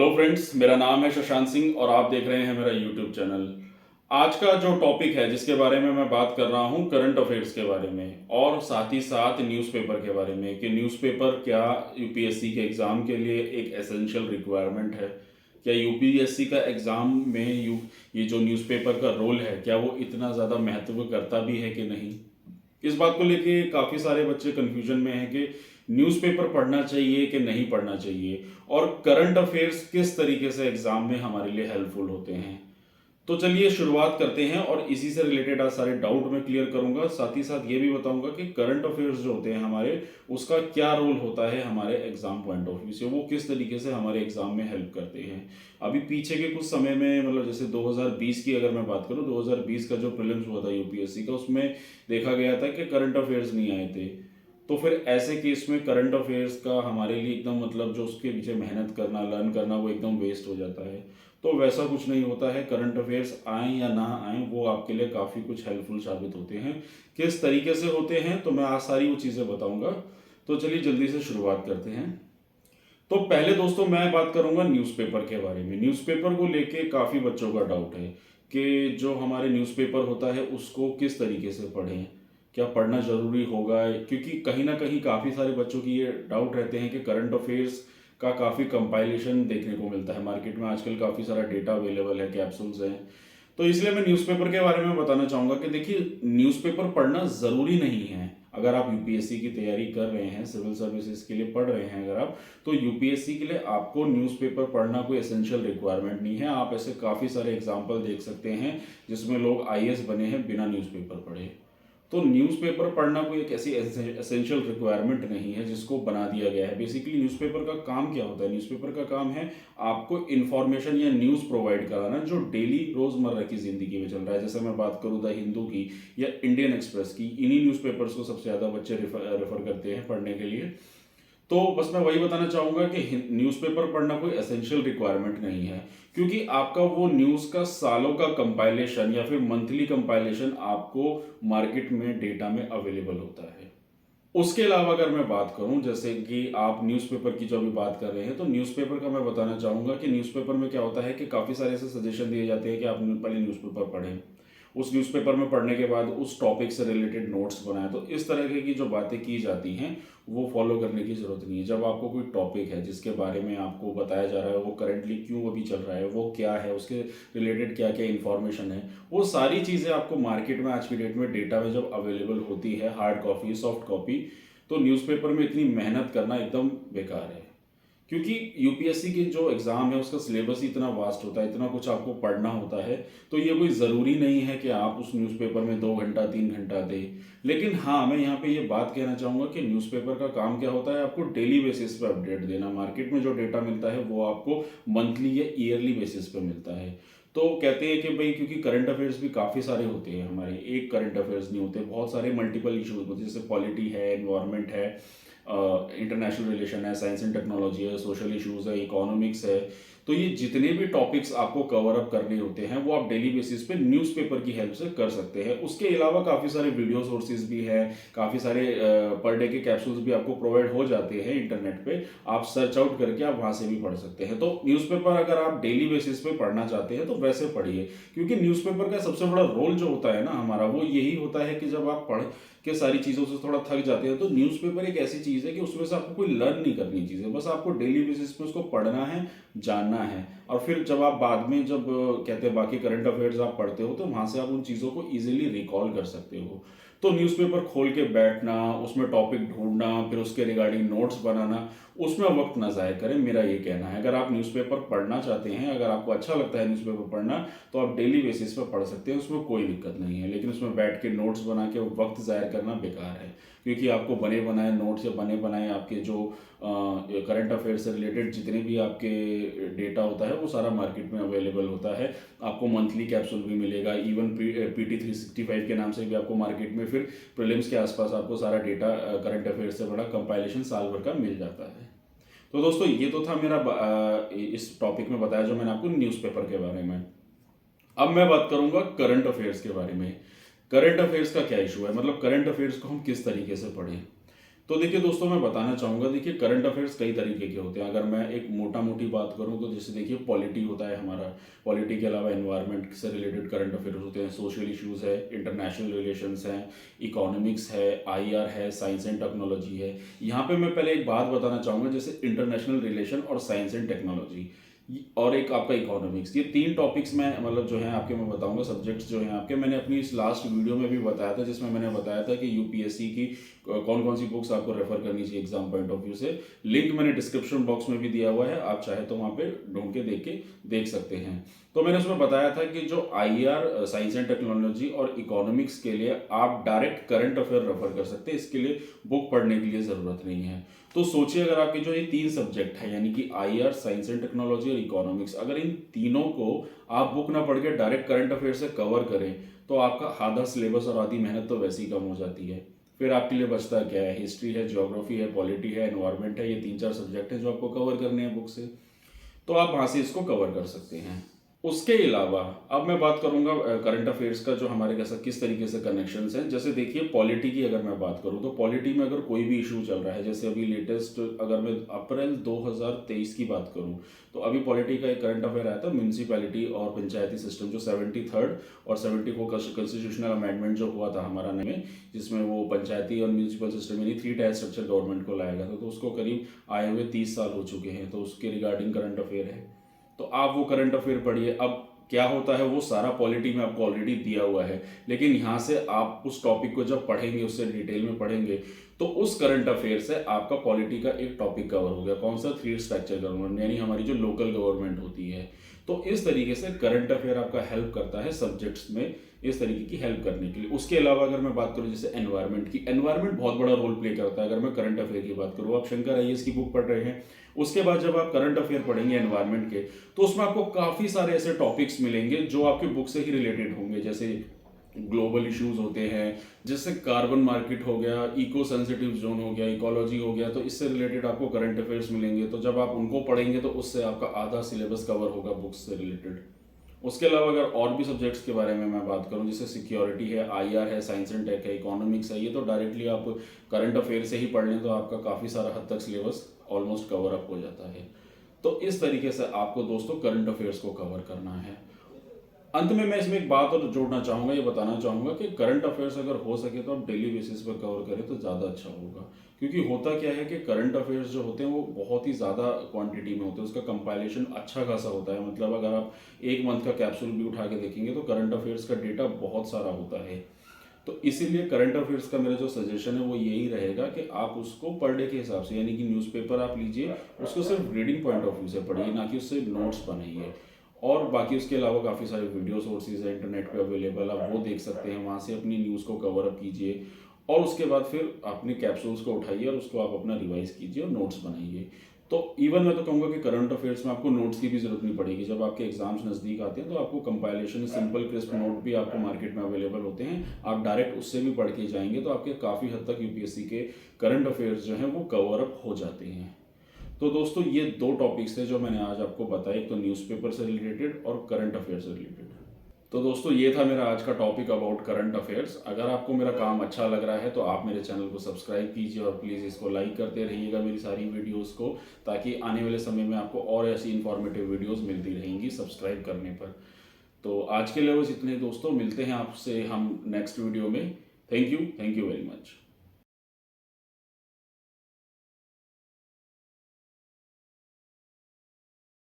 Hello friends, मेरा नाम है शशांक सिंह और आप देख रहे हैं मेरा यूट्यूब चैनल। आज का जो टॉपिक है जिसके बारे में मैं बात कर रहा हूँ करंट अफेयर्स के बारे में और साथ ही साथ न्यूज़पेपर के बारे में कि न्यूज़पेपर क्या यूपीएससी के एग्ज़ाम के लिए एक एसेंशियल रिक्वायरमेंट है। क्या यूपीएससी का एग्ज़ाम में ये जो न्यूज़पेपर का रोल है क्या वो इतना ज़्यादा महत्व करता भी है कि नहीं। इस बात को लेके काफ़ी सारे बच्चे कंफ्यूजन में हैं कि न्यूज़पेपर पढ़ना चाहिए कि नहीं पढ़ना चाहिए और करंट अफेयर्स किस तरीके से एग्ज़ाम में हमारे लिए हेल्पफुल होते हैं। तो चलिए शुरुआत करते हैं और इसी से रिलेटेड आज सारे डाउट मैं क्लियर करूंगा। साथ ही साथ ये भी बताऊंगा कि करंट अफेयर्स जो होते हैं हमारे, उसका क्या रोल होता है हमारे एग्जाम पॉइंट ऑफ व्यू से, वो किस तरीके से हमारे एग्जाम में हेल्प करते हैं। अभी पीछे के कुछ समय में मतलब जैसे 2020 की अगर मैं बात करूं, 2020 का जो प्रीलिम्स हुआ था यूपीएससी का, उसमें देखा गया था कि करंट अफेयर्स नहीं आए थे। तो फिर ऐसे केस में करंट अफेयर्स का हमारे लिए एकदम मतलब जो उसके पीछे मेहनत करना, लर्न करना, वो एकदम वेस्ट हो जाता है। तो वैसा कुछ नहीं होता है। करंट अफेयर्स आए या ना आए वो आपके लिए काफ़ी कुछ हेल्पफुल साबित होते हैं। किस तरीके से होते हैं तो मैं आज सारी वो चीज़ें बताऊंगा। तो चलिए जल्दी से शुरुआत करते हैं। तो पहले दोस्तों मैं बात करूंगा न्यूज़पेपर के बारे में। न्यूज़पेपर को लेके काफ़ी बच्चों का डाउट है कि जो हमारे न्यूज़पेपर होता है उसको किस तरीके से पढ़ें, क्या पढ़ना ज़रूरी होगा, क्योंकि कहीं ना कहीं काफ़ी सारे बच्चों की ये डाउट रहते हैं कि करंट अफेयर्स का काफ़ी कंपाइलेशन देखने को मिलता है मार्केट में। आजकल काफ़ी सारा डेटा अवेलेबल है, कैप्सूल्स हैं। तो इसलिए मैं न्यूज़पेपर के बारे में बताना चाहूँगा कि देखिए, न्यूज़पेपर पढ़ना ज़रूरी नहीं है। अगर आप यूपीएससी की तैयारी कर रहे हैं, सिविल सर्विसेज के लिए पढ़ रहे हैं अगर आप, तो यूपीएससी के लिए आपको न्यूज़पेपर पढ़ना कोई एसेंशियल रिक्वायरमेंट नहीं है। आप ऐसे काफ़ी सारे एग्जाम्पल देख सकते हैं जिसमें लोग आईएएस बने हैं बिना न्यूज़पेपर पढ़े। तो न्यूज़पेपर पढ़ना कोई एक ऐसी एसेंशियल रिक्वायरमेंट नहीं है जिसको बना दिया गया है। बेसिकली न्यूज़पेपर का काम क्या होता है? न्यूज़पेपर का काम है आपको इन्फॉर्मेशन या न्यूज़ प्रोवाइड कराना जो डेली रोज़मर्रा की ज़िंदगी में चल रहा है। जैसे मैं बात करूँ द हिंदू की या इंडियन एक्सप्रेस की, इन्हीं न्यूज़पेपर्स को सबसे ज़्यादा बच्चे रेफर करते हैं पढ़ने के लिए। तो बस मैं वही बताना चाहूँगा कि न्यूज़पेपर पढ़ना कोई एसेंशियल रिक्वायरमेंट नहीं है, क्योंकि आपका वो न्यूज़ का सालों का कंपाइलेशन या फिर मंथली कंपाइलेशन आपको मार्केट में डेटा में अवेलेबल होता है। उसके अलावा अगर मैं बात करूं, जैसे कि आप न्यूज़पेपर की जो अभी बात कर रहे हैं, तो न्यूज़पेपर का मैं बताना चाहूँगा कि न्यूज़पेपर में क्या होता है कि काफ़ी सारे ऐसे सजेशन दिए जाते हैं कि आप पहले न्यूज़पेपर पढ़ें, उस न्यूज़पेपर में पढ़ने के बाद उस टॉपिक से रिलेटेड नोट्स बनाएं। तो इस तरह की जो बातें की जाती हैं वो फॉलो करने की ज़रूरत नहीं है। जब आपको कोई टॉपिक है जिसके बारे में आपको बताया जा रहा है, वो करंटली क्यों अभी चल रहा है, वो क्या है, उसके रिलेटेड क्या क्या इन्फॉर्मेशन है, वो सारी चीज़ें आपको मार्केट में आज की डेट में डेटा में जब अवेलेबल होती है, हार्ड कॉपी, सॉफ्ट कॉपी, तो न्यूज़पेपर में इतनी मेहनत करना एकदम बेकार है। क्योंकि यूपीएससी की जो एग्ज़ाम है उसका सिलेबस ही इतना वास्ट होता है, इतना कुछ आपको पढ़ना होता है। तो ये कोई ज़रूरी नहीं है कि आप उस न्यूज़पेपर में 2 घंटा 3 घंटा दें। लेकिन हाँ, मैं यहाँ पे ये बात कहना चाहूँगा कि न्यूज़पेपर का काम क्या होता है, आपको डेली बेसिस पे अपडेट देना। मार्केट में जो डेटा मिलता है वो आपको मंथली या ईयरली बेसिस पे मिलता है। तो कहते हैं कि भाई, क्योंकि करंट अफेयर्स भी काफ़ी सारे होते हैं हमारे, एक करंट अफेयर्स नहीं होते, बहुत सारे मल्टीपल इशूज होते हैं। जैसे पॉलिटी है, एनवायरनमेंट है, इंटरनेशनल रिलेशन है, साइंस एंड टेक्नोलॉजी है, सोशल इश्यूज है, इकोनॉमिक्स है। तो ये जितने भी टॉपिक्स आपको कवर अप करने होते हैं वो आप डेली बेसिस पे न्यूज़पेपर की हेल्प से कर सकते हैं। उसके अलावा काफ़ी सारे वीडियो सोर्सेज भी हैं, काफ़ी सारे पर डे के कैप्सूल्स भी आपको प्रोवाइड हो जाते हैं इंटरनेट पे। आप सर्च आउट करके आप वहाँ से भी पढ़ सकते हैं। तो न्यूज़पेपर अगर आप डेली बेसिस पे पढ़ना चाहते हैं तो वैसे पढ़िए, क्योंकि न्यूज़पेपर का सबसे बड़ा रोल जो होता है ना हमारा, वो यही होता है कि जब आप पढ़ के सारी चीज़ों से थोड़ा थक जाते हैं तो न्यूज़पेपर एक ऐसी चीज़ है कि उसमें से आपको कोई लर्न नहीं करनी चीज़ें, बस आपको डेली बेसिस पे उसको पढ़ना है, जानना है। और फिर जब आप बाद में जब कहते हैं बाकी करंट अफेयर्स आप पढ़ते हो तो वहाँ से आप उन चीज़ों को ईजिली रिकॉल कर सकते हो। तो न्यूज़पेपर खोल के बैठना, उसमें टॉपिक ढूंढना, फिर उसके रिगार्डिंग नोट्स बनाना, उसमें वक्त ना ज़ाया करें, मेरा ये कहना है। अगर आप न्यूज़पेपर पढ़ना चाहते हैं, अगर आपको अच्छा लगता है न्यूज़पेपर पढ़ना, तो आप डेली बेसिस पर पढ़ सकते हैं, उसमें कोई दिक्कत नहीं है। लेकिन उसमें बैठ के नोट्स बना के वक्त ज़ाया करना बेकार है, क्योंकि आपको बने बनाए नोट्स या बने बनाए आपके जो करंट अफेयर से रिलेटेड जितने भी आपके डेटा होता है वो सारा मार्केट में अवेलेबल होता है। आपको मंथली कैप्सूल भी मिलेगा, इवन PT 365 के नाम से भी आपको मार्केट में फिर प्रीलिम्स के आसपास आपको सारा डेटा करंट अफेयर से बड़ा कंपाइलेशन साल भर का मिल जाता है। तो दोस्तों ये तो था मेरा इस टॉपिक में बताया जो मैंने आपको न्यूज़पेपर के बारे में। अब मैं बात करूंगा करंट अफेयर्स के बारे में। करंट अफेयर्स का क्या इशू है, मतलब करंट अफेयर्स को हम किस तरीके से पढ़ें। तो देखिए दोस्तों, मैं बताना चाहूँगा, देखिए करंट अफेयर्स कई तरीके के होते हैं। अगर मैं एक मोटा मोटी बात करूँ तो जैसे देखिए पॉलिटी होता है हमारा, पॉलिटी के अलावा एनवायरनमेंट से रिलेटेड करंट अफेयर्स होते हैं, सोशल इश्यूज़ है, इंटरनेशनल रिलेशंस हैं, इकोनॉमिक्स है, आईआर है, साइंस एंड टेक्नोलॉजी है। यहाँ पे मैं पहले एक बात बताना चाहूँगा, जैसे इंटरनेशनल रिलेशन और साइंस एंड टेक्नोलॉजी और एक आपका इकोनॉमिक्स, ये 3 टॉपिक्स में मतलब जो हैं आपके मैं बताऊंगा, सब्जेक्ट्स जो हैं आपके। मैंने अपनी इस लास्ट वीडियो में भी बताया था, जिसमें मैंने बताया था कि यूपीएससी की कौन कौन सी बुक्स आपको रेफर करनी चाहिए एग्जाम पॉइंट ऑफ व्यू से। लिंक मैंने डिस्क्रिप्शन बॉक्स में भी दिया हुआ है, आप चाहे तो वहाँ पे ढूंढ के देख सकते हैं। तो मैंने उसमें बताया था कि जो आईआर, साइंस एंड टेक्नोलॉजी और इकोनॉमिक्स के लिए आप डायरेक्ट करंट अफेयर रेफर कर सकते हैं, इसके लिए बुक पढ़ने के लिए ज़रूरत नहीं है। तो सोचिए, अगर आपके जो ये 3 सब्जेक्ट है यानी कि आईआर, साइंस एंड टेक्नोलॉजी और इकोनॉमिक्स, अगर इन तीनों को आप बुक ना पढ़ के डायरेक्ट करंट अफेयर से कवर करें तो आपका आधा सिलेबस और आधी मेहनत तो वैसे ही कम हो जाती है। फिर आपके लिए बचता क्या है? हिस्ट्री है, ज्योग्राफी है, पॉलिटी है, एनवायरनमेंट है, ये 3-4 सब्जेक्ट हैं जो आपको कवर करने हैं बुक से। तो आप वहाँ से इसको कवर कर सकते हैं। उसके अलावा अब मैं बात करूंगा करंट अफेयर्स का, जो हमारे के साथ किस तरीके से कनेक्शंस हैं। जैसे देखिए पॉलिटी की अगर मैं बात करूं तो पॉलिटी में अगर कोई भी इशू चल रहा है, जैसे अभी लेटेस्ट अगर मैं अप्रैल 2023 की बात करूं तो अभी पॉलिटी का एक करंट अफेयर आया था, म्यूनसिपैलिटी और पंचायती सिस्टम, जो 73rd और 74 कॉन्स्टिट्यूशनल अमेंडमेंट जो हुआ था हमारा में, जिसमें वो पंचायती और म्यूनसिपल सिस्टम यानी 3 टायर स्ट्रक्चर गवर्नमेंट को लाया गया था। तो उसको करीब आए हुए 30 साल हो चुके हैं, तो उसके रिगार्डिंग करंट अफेयर है। तो आप वो करंट अफेयर पढ़िए। अब क्या होता है, वो सारा पॉलिटी में आपको ऑलरेडी दिया हुआ है, लेकिन यहाँ से आप उस टॉपिक को जब पढ़ेंगे, उससे डिटेल में पढ़ेंगे, तो उस करंट अफेयर से आपका पॉलिटी का एक टॉपिक कवर हो गया। कौन सा? 3 स्ट्रक्चर गवर्नमेंट, यानी हमारी जो लोकल गवर्नमेंट होती है। तो इस तरीके से करंट अफेयर आपका हेल्प करता है सब्जेक्ट्स में, इस तरीके की हेल्प करने के लिए। उसके अलावा अगर मैं बात करूं जैसे एनवायरनमेंट की, एनवायरनमेंट बहुत बड़ा रोल प्ले करता है। अगर मैं करंट अफेयर की बात करूं, आप शंकर आईएएस की बुक पढ़ रहे हैं, उसके बाद जब आप करंट अफेयर पढ़ेंगे एनवायरनमेंट के, तो उसमें आपको काफ़ी सारे ऐसे टॉपिक्स मिलेंगे जो आपके बुक से ही रिलेटेड होंगे। जैसे ग्लोबल इश्यूज होते हैं, जैसे कार्बन मार्केट हो गया, इको सेंसिटिव जोन हो गया, इकोलॉजी हो गया, तो इससे रिलेटेड आपको करंट अफेयर्स मिलेंगे। तो जब आप उनको पढ़ेंगे तो उससे आपका आधा सिलेबस कवर होगा बुक्स से रिलेटेड। उसके अलावा अगर और भी सब्जेक्ट्स के बारे में मैं बात करूं, जैसे सिक्योरिटी है, आईआर है, साइंस एंड टेक है, इकोनॉमिक्स है, ये तो डायरेक्टली आप करंट अफेयर से ही पढ़ लें तो आपका काफ़ी सारा हद तक सिलेबस ऑलमोस्ट कवर अप हो जाता है। तो इस तरीके से आपको दोस्तों करंट अफेयर्स को कवर करना है। अंत में मैं इसमें एक बात और जोड़ना चाहूँगा, ये बताना चाहूँगा कि करंट अफेयर्स अगर हो सके तो आप डेली बेसिस पर कवर करें तो ज़्यादा अच्छा होगा। क्योंकि होता क्या है कि करंट अफेयर्स जो होते हैं वो बहुत ही ज़्यादा क्वांटिटी में होते हैं, उसका कंपाइलेशन अच्छा खासा होता है। मतलब अगर आप एक मंथ का कैप्सूल भी उठा के देखेंगे तो करंट अफेयर्स का डेटा बहुत सारा होता है। तो इसीलिए करंट अफेयर्स का मेरा जो सजेशन है वो यही रहेगा कि आप उसको पर डे के हिसाब से, यानी कि न्यूज़पेपर आप लीजिए, उसको सिर्फ रीडिंग पॉइंट ऑफ व्यू से पढ़िए, ना कि उससे नोट्स बनाइए। और बाकी उसके अलावा काफ़ी सारे वीडियो सोर्सेज है इंटरनेट पे अवेलेबल, आप वो देख सकते हैं, वहाँ से अपनी न्यूज़ को कवर अप कीजिए। और उसके बाद फिर अपने कैप्सूल्स को उठाइए और उसको आप अपना रिवाइज कीजिए और नोट्स बनाइए। तो इवन मैं तो कहूँगा कि करंट अफेयर्स में आपको नोट्स की भी जरूरत नहीं पड़ेगी। जब आपके एग्जाम्स नज़दीक आते हैं तो आपको कंपाइलेशन, सिंपल क्रिस्प नोट भी आपको मार्केट में अवेलेबल होते हैं, आप डायरेक्ट उससे भी पढ़ के जाएंगे तो आपके काफ़ी हद तक यूपीएससी के करंट अफेयर्स जो हैं वो कवर अप हो जाते हैं। तो दोस्तों ये 2 टॉपिक्स थे जो मैंने आज आपको बताए, एक तो न्यूज़पेपर से रिलेटेड और करंट अफेयर से रिलेटेड। तो दोस्तों ये था मेरा आज का टॉपिक अबाउट करंट अफेयर्स। अगर आपको मेरा काम अच्छा लग रहा है तो आप मेरे चैनल को सब्सक्राइब कीजिए और प्लीज़ इसको लाइक करते रहिएगा मेरी सारी वीडियोस को, ताकि आने वाले समय में आपको और ऐसी इन्फॉर्मेटिव वीडियोस मिलती रहेंगी सब्सक्राइब करने पर। तो आज के लिए बस इतने दोस्तों, मिलते हैं आपसे हम नेक्स्ट वीडियो में। Thank you very much.